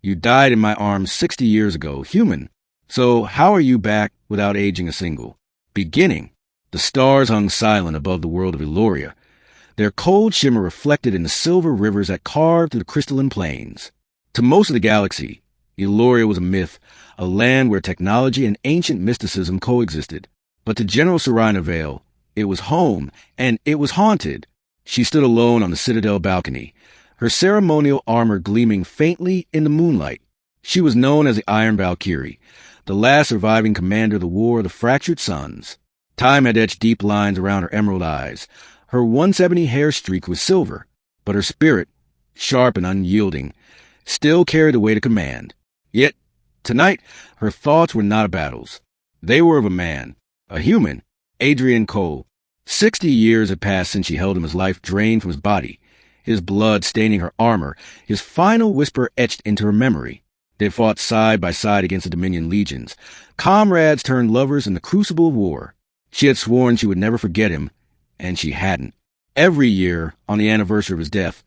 You died in my arms 60 years ago, human. So how are you back without aging a single beginning? The stars hung silent above the world of Eloria, their cold shimmer reflected in the silver rivers that carved through the crystalline plains. To most of the galaxy, Eloria was a myth, a land where technology and ancient mysticism coexisted. But to General Serina Vale, it was home, and it was haunted. She stood alone on the citadel balcony, her ceremonial armor gleaming faintly in the moonlight. She was known as the Iron Valkyrie, the last surviving commander of the War of the Fractured Suns. Time had etched deep lines around her emerald eyes. Her 170 hair streaked with silver, but her spirit, sharp and unyielding, still carried the weight of command. Yet, tonight, her thoughts were not of battles. They were of a man, a human, Adrian Cole. 60 years had passed since she held him, his life drained from his body, his blood staining her armor, his final whisper etched into her memory. They fought side by side against the Dominion legions, comrades turned lovers in the crucible of war. She had sworn she would never forget him, and she hadn't. Every year, on the anniversary of his death,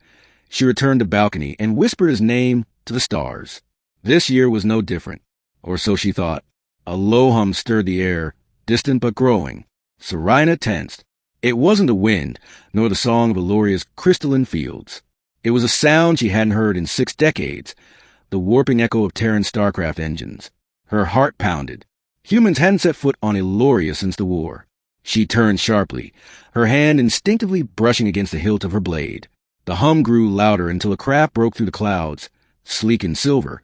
she returned to balcony and whispered his name to the stars. This year was no different, or so she thought. A low hum stirred the air, distant but growing. Serina tensed. It wasn't the wind, nor the song of Eloria's crystalline fields. It was a sound she hadn't heard in 6 decades, the warping echo of Terran starcraft engines. Her heart pounded. Humans hadn't set foot on Eloria since the war. She turned sharply, her hand instinctively brushing against the hilt of her blade. The hum grew louder until a craft broke through the clouds, sleek in silver,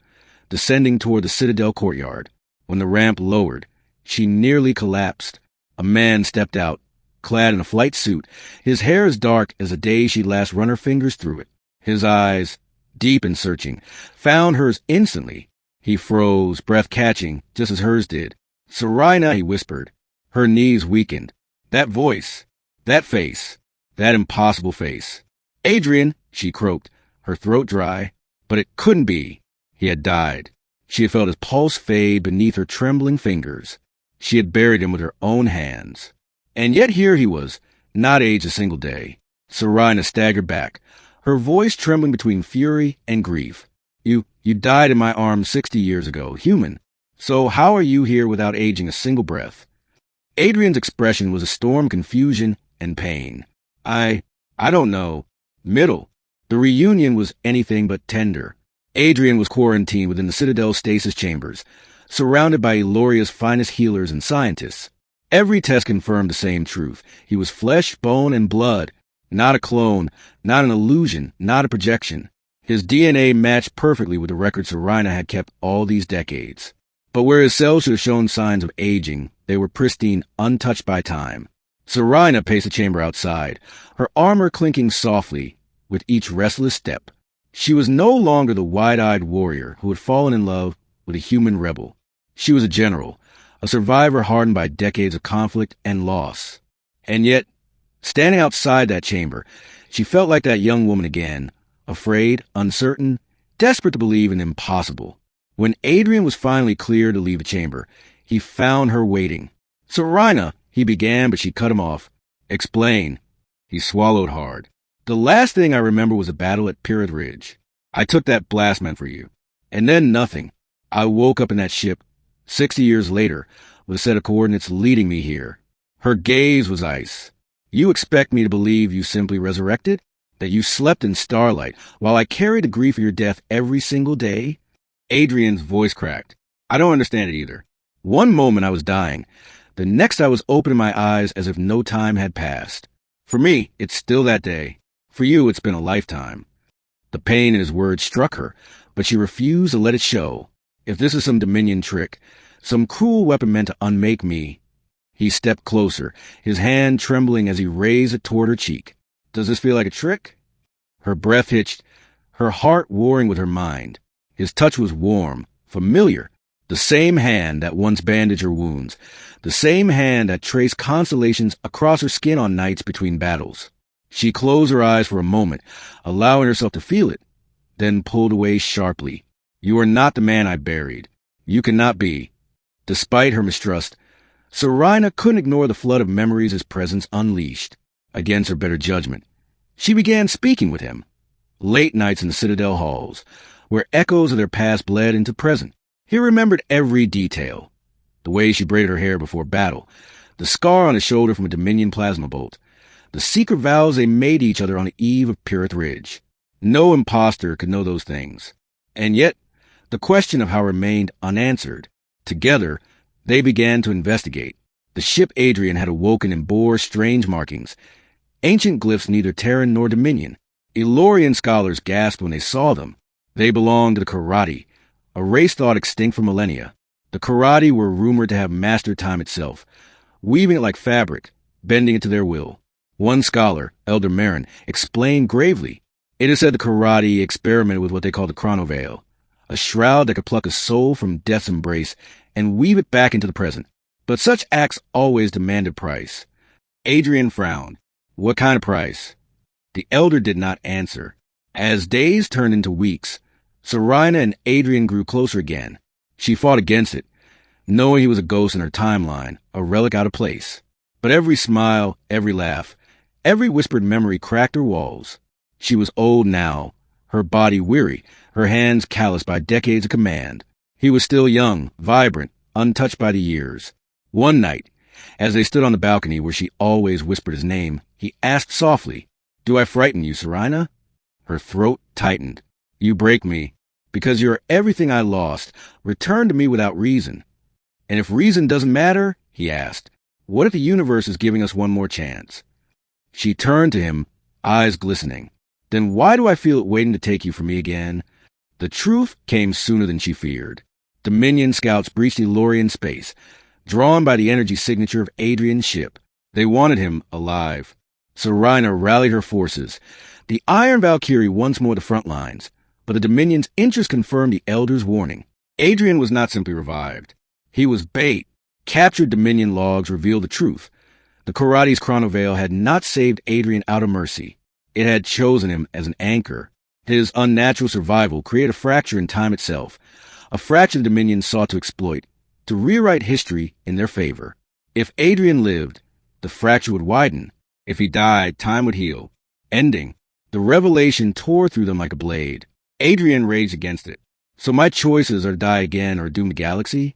descending toward the citadel courtyard. When the ramp lowered, she nearly collapsed. A man stepped out, clad in a flight suit, his hair as dark as the day she'd last run her fingers through it. His eyes, deep and searching, found hers instantly. He froze, breath catching, just as hers did. "Serina," he whispered. Her knees weakened. That voice, that face, that impossible face. "Adrian," she croaked, her throat dry. But it couldn't be. He had died. She had felt his pulse fade beneath her trembling fingers. She had buried him with her own hands. And yet here he was, not aged a single day. Serina staggered back, her voice trembling between fury and grief. You died in my arms 60 years ago, human. So how are you here without aging a single breath? Adrian's expression was a storm of confusion and pain. I don't know. Middle. The reunion was anything but tender. Adrian was quarantined within the Citadel stasis chambers, surrounded by Eloria's finest healers and scientists. Every test confirmed the same truth. He was flesh, bone, and blood. Not a clone, not an illusion, not a projection. His DNA matched perfectly with the record Serina had kept all these decades. But where his cells should have shown signs of aging, they were pristine, untouched by time. Serina paced the chamber outside, her armor clinking softly with each restless step. She was no longer the wide-eyed warrior who had fallen in love with a human rebel. She was a general, a survivor hardened by decades of conflict and loss. And yet, standing outside that chamber, she felt like that young woman again, afraid, uncertain, desperate to believe in the impossible. When Adrian was finally cleared to leave the chamber, he found her waiting. "Serina," he began, but she cut him off. "Explain." He swallowed hard. "The last thing I remember was a battle at Pyramid Ridge. I took that blastman for you. And then nothing. I woke up in that ship, 60 years later, with a set of coordinates leading me here." Her gaze was ice. "You expect me to believe you simply resurrected? That you slept in starlight while I carried the grief of your death every single day?" Adrian's voice cracked. "I don't understand it either. One moment I was dying. The next I was opening my eyes as if no time had passed. For me, it's still that day. For you, it's been a lifetime." The pain in his words struck her, but she refused to let it show. If this is some Dominion trick, some cruel weapon meant to unmake me. He stepped closer, his hand trembling as he raised it toward her cheek. "Does this feel like a trick?" Her breath hitched, her heart warring with her mind. His touch was warm, familiar. The same hand that once bandaged her wounds. The same hand that traced constellations across her skin on nights between battles. She closed her eyes for a moment, allowing herself to feel it, then pulled away sharply. "You are not the man I buried. You cannot be." Despite her mistrust, Serina couldn't ignore the flood of memories his presence unleashed. Against her better judgment, she began speaking with him. Late nights in the Citadel halls, where echoes of their past bled into present. He remembered every detail. The way she braided her hair before battle, the scar on his shoulder from a Dominion plasma bolt, the secret vows they made to each other on the eve of Pyrrhith Ridge. No imposter could know those things. And yet, the question of how remained unanswered. Together, they began to investigate. The ship Adrian had awoken and bore strange markings, ancient glyphs neither Terran nor Dominion. Elorian scholars gasped when they saw them. They belonged to the Karate, a race thought extinct for millennia. The Karate were rumored to have mastered time itself, weaving it like fabric, bending it to their will. One scholar, Elder Marin, explained gravely, it is said the Karate experimented with what they call the chronoveil, a shroud that could pluck a soul from death's embrace and weave it back into the present. But such acts always demanded price. Adrian frowned. What kind of price? The elder did not answer. As days turned into weeks, Serena and Adrian grew closer again. She fought against it, knowing he was a ghost in her timeline, a relic out of place. But every smile, every laugh, every whispered memory cracked her walls. She was old now, her body weary, her hands calloused by decades of command. He was still young, vibrant, untouched by the years. One night, as they stood on the balcony where she always whispered his name, he asked softly, "Do I frighten you, Serena?" Her throat tightened. "You break me. Because you're everything I lost. Return to me without reason." "And if reason doesn't matter," he asked, "what if the universe is giving us one more chance?" She turned to him, eyes glistening. "Then why do I feel it waiting to take you from me again?" The truth came sooner than she feared. Dominion scouts breached Elorian space, drawn by the energy signature of Adrian's ship. They wanted him alive. Serena rallied her forces. The Iron Valkyrie once more the front lines, but the Dominion's interest confirmed the Elder's warning. Adrian was not simply revived. He was bait. Captured Dominion logs revealed the truth. The Karate's chronoveil had not saved Adrian out of mercy. It had chosen him as an anchor. His unnatural survival created a fracture in time itself, a fracture the Dominion sought to exploit, to rewrite history in their favor. If Adrian lived, the fracture would widen. If he died, time would heal. Ending. The revelation tore through them like a blade. Adrian raged against it. So my choices are to die again or doom the galaxy?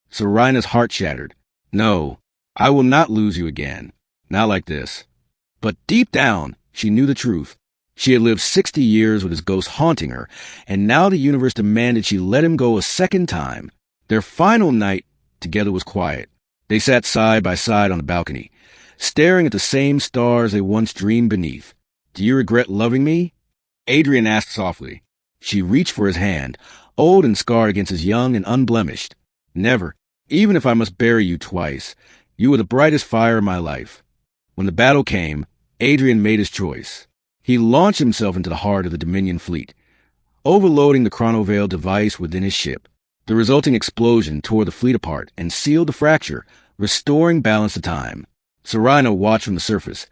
Serena's heart shattered. No, I will not lose you again. Not like this. But deep down, she knew the truth. She had lived 60 years with his ghost haunting her, and now the universe demanded she let him go a second time. Their final night together was quiet. They sat side by side on the balcony, staring at the same stars they once dreamed beneath. "Do you regret loving me?" Adrian asked softly. She reached for his hand, old and scarred against his young and unblemished. "Never, even if I must bury you twice. You were the brightest fire in my life." When the battle came, Adrian made his choice. He launched himself into the heart of the Dominion fleet, overloading the chronoveil device within his ship. The resulting explosion tore the fleet apart and sealed the fracture, restoring balance to time. Serena watched from the surface,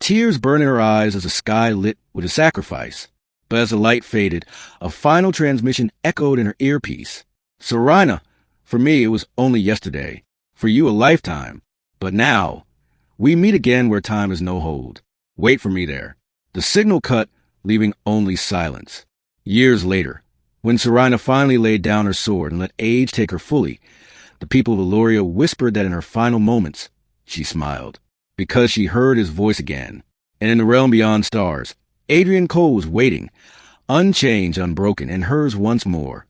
tears burning her eyes as the sky lit with a sacrifice. But as the light faded, a final transmission echoed in her earpiece. "Serena, for me it was only yesterday. For you a lifetime. But now, we meet again where time has no hold. Wait for me there." The signal cut, leaving only silence. Years later, when Serena finally laid down her sword and let age take her fully, the people of Eloria whispered that in her final moments, she smiled, because she heard his voice again. And in the realm beyond stars, Adrian Cole was waiting, unchanged, unbroken, and hers once more.